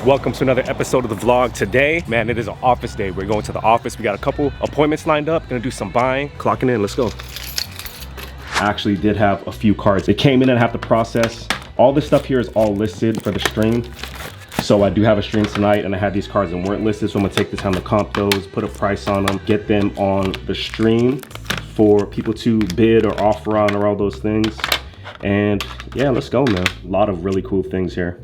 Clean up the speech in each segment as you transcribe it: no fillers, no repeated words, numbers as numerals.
Welcome to another episode of the vlog. Today, man, it is an office day. We're going to the office. We got a couple appointments lined up. Gonna do some buying. Clocking in, let's go. I actually did have a few cards. They came in and I have to process. All this stuff here is all listed for the stream. So I do have a stream tonight and I had these cards and weren't listed. So I'm gonna take the time to comp those, put a price on them, get them on the stream for people to bid or offer on or all those things. And yeah, let's go, man. A lot of really cool things here.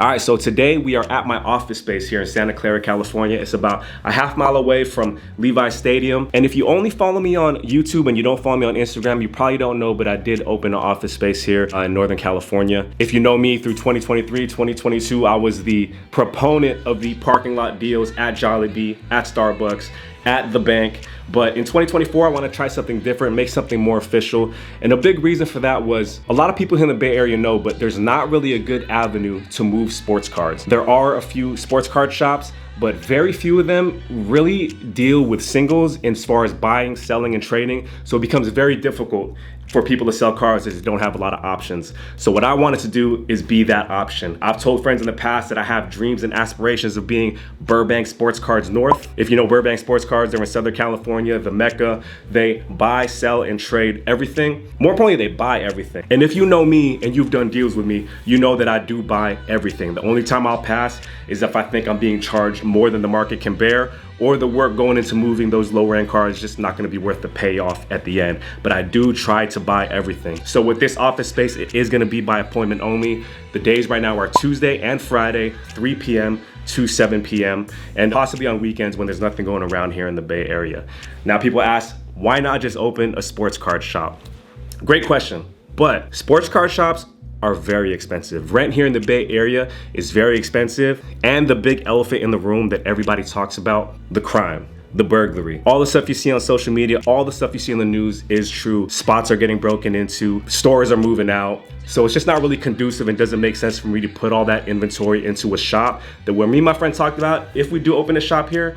All right, so today we are at my office space here in Santa Clara, California. It's about a half mile away from Levi's Stadium. And if you only follow me on YouTube and you don't follow me on Instagram, you probably don't know, but I did open an office space here in Northern California. If you know me through 2023, 2022, I was the proponent of the parking lot deals at Jollibee, at Starbucks, at the bank. But in 2024, I want to try something different, make something more official. And a big reason for that was a lot of people here in the Bay Area know, but there's not really a good avenue to move sports cards. There are a few sports card shops, but very few of them really deal with singles as far as buying, selling, and trading. So it becomes very difficult for people to sell cars as they don't have a lot of options. So what I wanted to do is be that option. I've told friends in the past that I have dreams and aspirations of being Burbank Sports Cards North. If you know Burbank Sports Cards, they're in Southern California, the Mecca. They buy, sell, and trade everything. More importantly, they buy everything. And if you know me and you've done deals with me, you know that I do buy everything. The only time I'll pass is if I think I'm being charged more than the market can bear, or the work going into moving those lower end cars is just not gonna be worth the payoff at the end. But I do try to buy everything. So with this office space, it is gonna be by appointment only. The days right now are Tuesday and Friday, 3 p.m. to 7 p.m. and possibly on weekends when there's nothing going around here in the Bay Area. Now people ask, why not just open a sports card shop? Great question, but sports card shops are very expensive. Rent here in the Bay Area is very expensive, and the big elephant in the room that everybody talks about, the crime, the burglary. All the stuff you see on social media, all the stuff you see in the news is true. Spots are getting broken into, stores are moving out. So it's just not really conducive and doesn't make sense for me to put all that inventory into a shop that when me and my friend talked about, if we do open a shop here,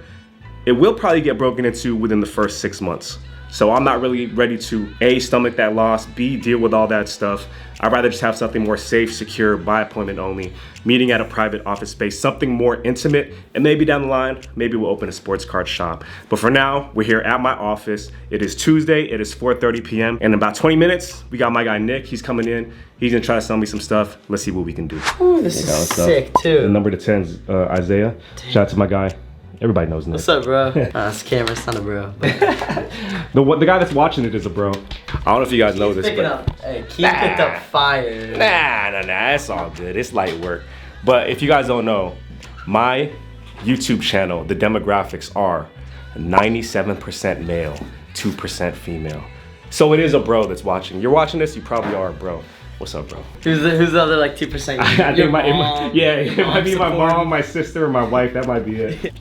it will probably get broken into within the first 6 months. So I'm not really ready to A, stomach that loss, B, deal with all that stuff. I'd rather just have something more safe, secure, by appointment only, meeting at a private office space, something more intimate, and maybe down the line, maybe we'll open a sports card shop. But for now, we're here at my office. It is Tuesday, it is 4:30 p.m. And in about 20 minutes, we got my guy Nick, he's coming in. He's gonna try to sell me some stuff. Let's see what we can do. Ooh, this is sick too. The number to 10 is Isaiah. Damn. Shout out to my guy. Everybody knows Nick. What's up, bro? This camera's not a bro. The guy that's watching it is a bro. I don't know if you guys know this, but Keith picked up fire. Nah, it's all good. It's light work. But if you guys don't know, my YouTube channel, the demographics are 97% male, 2% female. So it is a bro that's watching. You're watching this, you probably are a bro. What's up, bro? Who's the other like 2%? I think it might be my mom, my sister, or my wife. That might be it.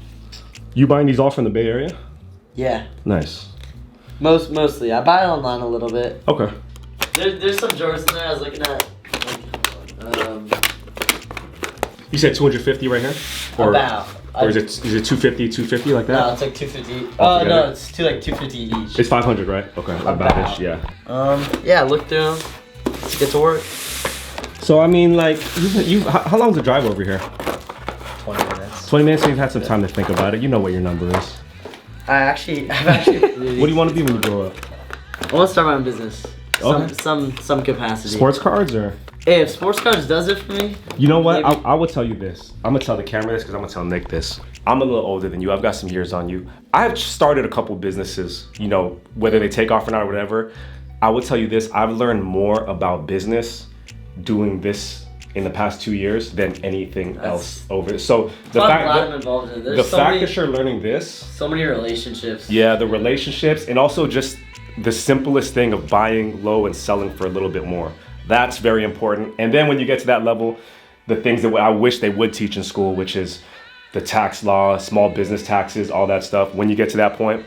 You buying these all from the Bay Area? Yeah. Nice. Mostly. I buy it online a little bit. Okay. There's some drawers in there I was looking at. You said 250 right here? Or is it 250 like that? No, it's like 250. Oh no, it's like 250 each. It's 500, right? Okay. About-ish, yeah. Yeah, look through them. Let's get to work. So I mean, like, how long's the drive over here? 20 minutes. 20 minutes, so you've had some time to think about it. You know what your number is. I've actually What do you want to be when you grow up? I want to start my own business. Okay. Some capacity. Sports cards or? If sports cards does it for me. You know what? I will tell you this. I'm gonna tell the camera this because I'm gonna tell Nick this. I'm a little older than you. I've got some years on you. I've started a couple businesses, you know, whether they take off or not or whatever. I will tell you this. I've learned more about business doing this in the past 2 years than anything else over. So the fact that you're learning this. So many relationships. Yeah, the relationships, and also just the simplest thing of buying low and selling for a little bit more. That's very important. And then when you get to that level, the things that I wish they would teach in school, which is the tax law, small business taxes, all that stuff. When you get to that point,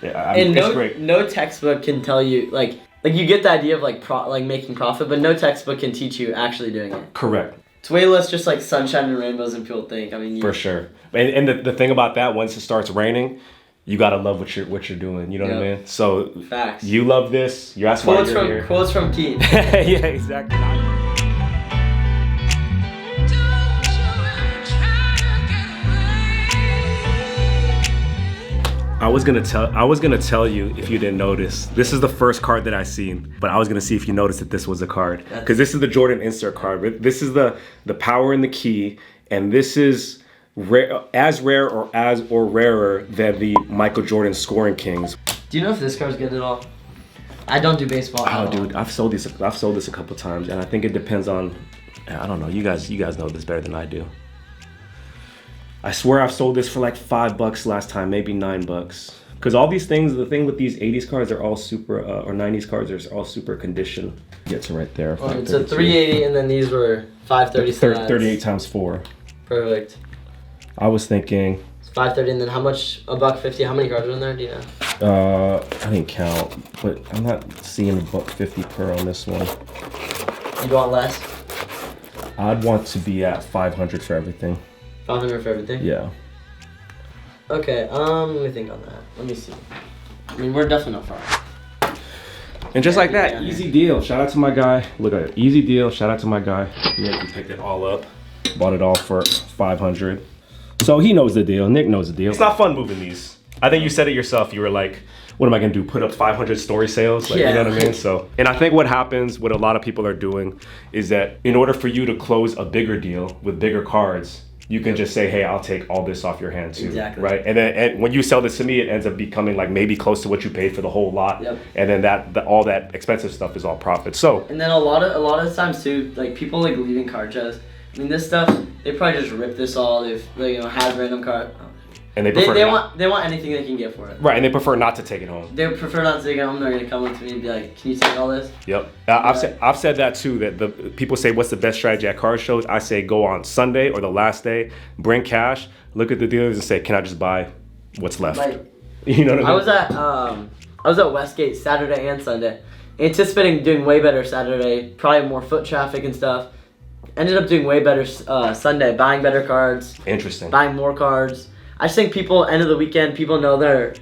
it's great. No textbook can tell you like you get the idea of like making profit, but no textbook can teach you actually doing it. Correct. It's way less just like sunshine and rainbows than people think. I mean, for sure. And the thing about that, once it starts raining, you gotta love what you're doing. You know what I mean? So facts. You love this. That's why you're here. Quotes from Keith. Yeah, exactly. I was gonna tell you if you didn't notice. This is the first card that I seen, but I was gonna see if you noticed that this was a card. Because this is the Jordan insert card. This is the power and the key, and this is as rare or rarer than the Michael Jordan Scoring Kings. Do you know if this card's good at all? I don't do baseball. Oh, dude, I've sold this a couple times, and I think it depends on. I don't know. You guys know this better than I do. I swear I've sold this for like $5 last time, maybe $9. Because all these things, the thing with these 80s cards are all super, or 90s cards are all super conditioned. Gets right there. Oh, it's a 380, and then these were 530. 38 times 4. Perfect. I was thinking. It's 530, and then how much? $1.50. How many cards are in there? Do you know? I didn't count, but I'm not seeing $1.50 per on this one. You want less? I'd want to be at 500 for everything. 500 for everything? Yeah. Okay, let me think on that. Let me see. I mean, we're definitely not far. And just like that, easy deal. Shout out to my guy. Look at it, easy deal. Shout out to my guy. Nick, he picked it all up. Bought it all for 500. So he knows the deal. Nick knows the deal. It's not fun moving these. I think you said it yourself. You were like, what am I gonna do? Put up 500 story sales? Like, yeah. You know what I mean? So, and I think what happens, what a lot of people are doing is that in order for you to close a bigger deal with bigger cards, you can just say, hey, I'll take all this off your hand too. Exactly. Right? And then when you sell this to me, it ends up becoming like maybe close to what you paid for the whole lot. Yep. And then all that expensive stuff is all profit. So. And then a lot of times too, like people like leaving card shows. I mean, this stuff, they probably just rip this all. They've had random card. And they prefer they want anything they can get for it. Right, and they prefer not to take it home. They prefer not to take it home. They're gonna come up to me and be like, "Can you take all this?" Yep. I've said that too. That the people say, "What's the best strategy at card shows?" I say, go on Sunday or the last day, bring cash, look at the dealers, and say, "Can I just buy what's left?" Like, you know what I mean? I was at Westgate Saturday and Sunday, anticipating doing way better Saturday, probably more foot traffic and stuff. Ended up doing way better Sunday, buying better cards. Interesting. Buying more cards. I just think people, end of the weekend, people know they're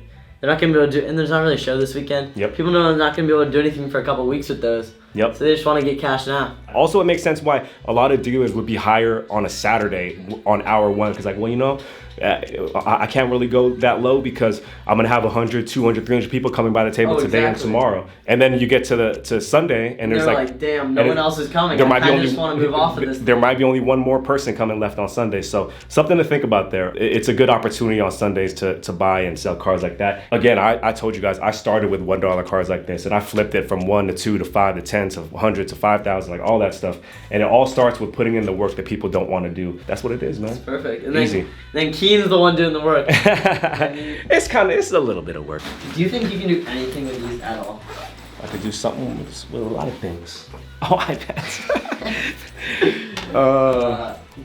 not going to be able to do, and there's not really a show this weekend. Yep. People know they're not going to be able to do anything for a couple of weeks with those. Yep. So they just want to get cash now. Also, it makes sense why a lot of dealers would be higher on a Saturday on hour one. Because like, well, you know, I can't really go that low because I'm going to have 100, 200, 300 people coming by the table today and tomorrow. And then you get to Sunday and there's like, damn, no one else is coming. There might be just want to move off of this. There might be only one more person coming left on Sunday. So something to think about there. It's a good opportunity on Sundays to buy and sell cards like that. Again, I told you guys, I started with $1 cards like this and I flipped it from 1 to 2 to 5 to 10 to 100 to 5,000, like all that stuff. And it all starts with putting in the work that people don't want to do. That's what it is, man. It's perfect. And easy. Then Keen's the one doing the work. It's a little bit of work. Do you think you can do anything with these at all? I could do something with a lot of things. Oh, iPads.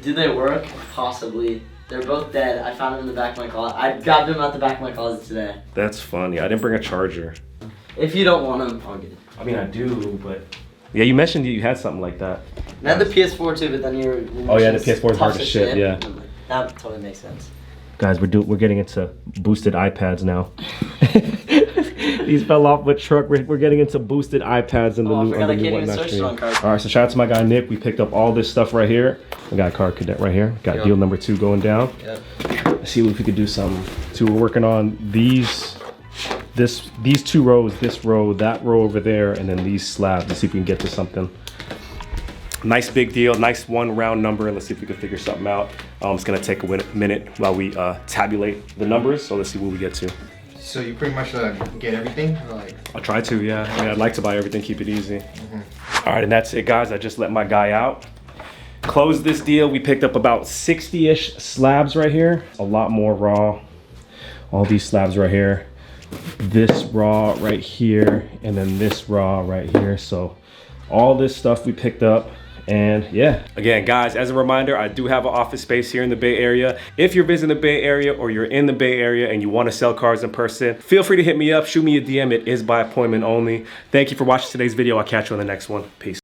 Do they work? Possibly. They're both dead. I found them in the back of my closet. I grabbed them out the back of my closet today. That's funny. I didn't bring a charger. If you don't want them, I'll get it. I mean, I do, but... Yeah, you mentioned you had something like that. I had the PS4 too, but then you oh yeah, the PS4 is hard to ship, yeah. That totally makes sense. Guys, we're getting into boosted iPads now. These fell off with truck. We're getting into boosted iPads in the new Whatnot stream. All right, so shout out to my guy Nick. We picked up all this stuff right here. We got a card cadet right here. Got deal number 2 going down. Yep. Let's see if we could do something. So we're working on these 2 rows, this row, that row over there, and then these slabs. Let's see if we can get to something. Nice big deal, nice one round number. Let's see if we can figure something out. It's gonna take a minute while we tabulate the numbers. So let's see what we get to. So you pretty much get everything? Like... I'll try to, yeah. I mean, I'd like to buy everything, keep it easy. All right, and that's it, guys. I just let my guy out. Closed this deal. We picked up about 60-ish slabs right here. A lot more raw. All these slabs right here. This raw right here, and then this raw right here. So all this stuff we picked up. And yeah, again, guys, as a reminder, I do have an office space here in the Bay Area. If you're visiting the Bay Area or you're in the Bay Area and you want to sell cards in person, feel free to hit me up, shoot me a DM. It is by appointment only. Thank you for watching today's video. I'll catch you on the next one. Peace.